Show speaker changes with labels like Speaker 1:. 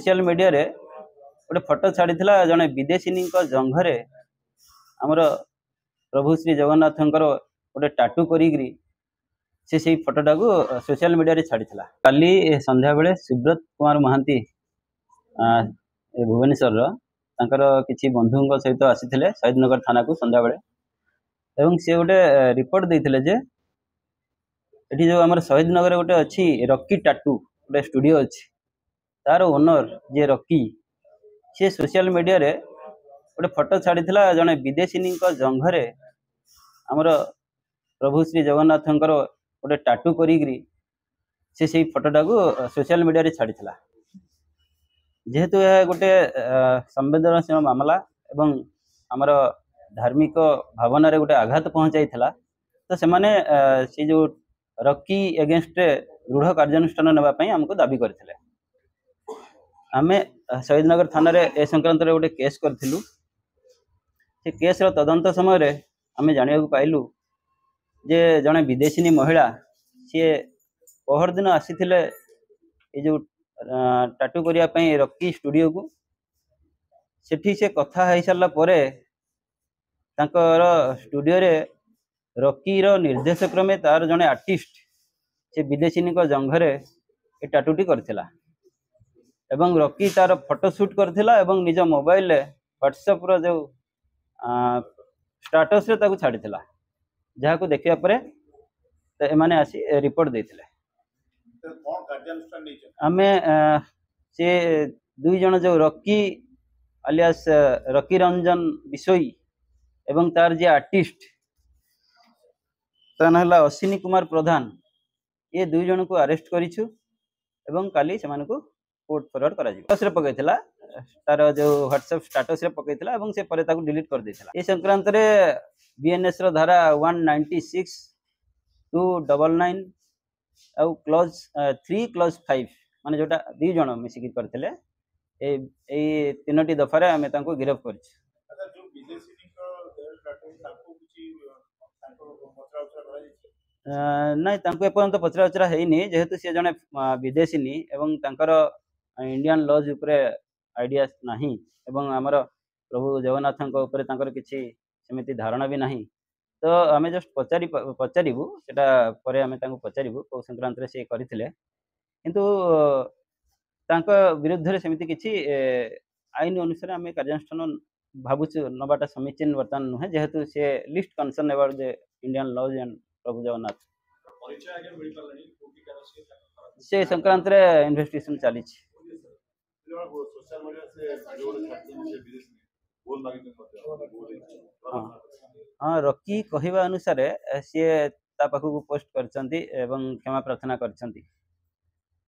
Speaker 1: Social media रे गोटे photo छाड़ी जड़े विदेशी जंघरे आमर प्रभु श्री जगन्नाथ गोटे टाटू करी से फोटोटा को सोशल मीडिया रे छाड़ी काली संध्या बेले सुब्रत कुमार महांती भुवनेश्वर किसी बंधु सहित आसी शहीदनगर थाना को संध्या बेले एवं सी गोटे रिपोर्ट देते जे ये जो आम शहीदनगर गोटे अच्छी रॉकी टाटू गोटे स्टूडियो अच्छी तार ओनर जे रॉकी सी सोशल मीडिया रे गोटे फोटो छाड़ी जड़े विदेशी जंघरे आमर प्रभु श्री जगन्नाथ गोटे टाटू करी से फोटोटा को सोशल मीडिया रे छाड़ी जेहेतु यह गोटे संवेदनशील मामला एवं आमर धार्मिक भावना रे गोटे आघात पहुंचाई तो से माने से जो रॉकी एगेंस्ट दृढ़ कार्यानुष्ठान नापी आमको दाबी करते आमे शहीदनगर थाना रे ए संक्रांत रे गोटे केस करथिलु से केस रो तदंत समय रे आमे जानिया को पाइलु जे जने विदेशी महिला सी पहर दिन आसीथिले ए जो टाटू करिया पई रॉकी स्टूडियो को सेठी से कथा है सारा परे तांकर स्टूडियो रे रॉकी रो निर्देश क्रमे तार जने आर्टिस्ट से विदेशी जंघरे ए टाटूटी करथिला एवं रॉकी तार फोटोशूट करथिला एवं निज मोबाइल व्हाट्सएप रो जो स्टेटस रे ताकू छाड़ीथिला जहा को देखिया परे तो एमाने आसी रिपोर्ट देथिले आमे से दुई जन जो Rocky alias Rocky Ranjan Bishoi एवं तार जे आर्टिस्ट तान हला अश्विनी कुमार प्रधान ये दुई जन को अरेस्ट करिछु एवं काली से मानको कोर्ट फॉरवर्ड करा जिवो स्टेटस रे पकैथिला तार जो व्हाट्सएप स्टेटस रे पकैथिला एवं से परे ताकू डिलीट कर देथिला ए संक्रांत रे बीएनएस रो धारा 196 299 आउ क्लॉज 3 क्लॉज 5 माने जोटा दुई जन मिसिकी करथिले ए तीनोटी दफारे आमे तांको गिरफ्त करछि नहीं एपर्यंत पचरा उचरा है जेहेतु सी जड़े विदेशी एवं तांकर इंडियन लॉज उपरे आइडिया नहीं एवं आमर प्रभु जगन्नाथ किसी सेमिति धारणा भी नहीं तो आम जस्ट पचारू सेटा परे आमे तांको पचारू कौ संक्रांत रे से करथिले किंतु तांको विरुद्ध रे सेमिति किछि आईन अनुसार आमे कार्यानुष्ठान भावुछु नबाटा समीचीन वर्तमान नुहे जेहेतु से list concern about the Indian laws and प्रभु जगन्नाथ से संक्रांत रे इन्वेस्टिगेशन चली हाँ रॉकी कहवा अनुसार सी ता पाखु पोस्ट करछंती एवं क्षमा प्रार्थना करछंती।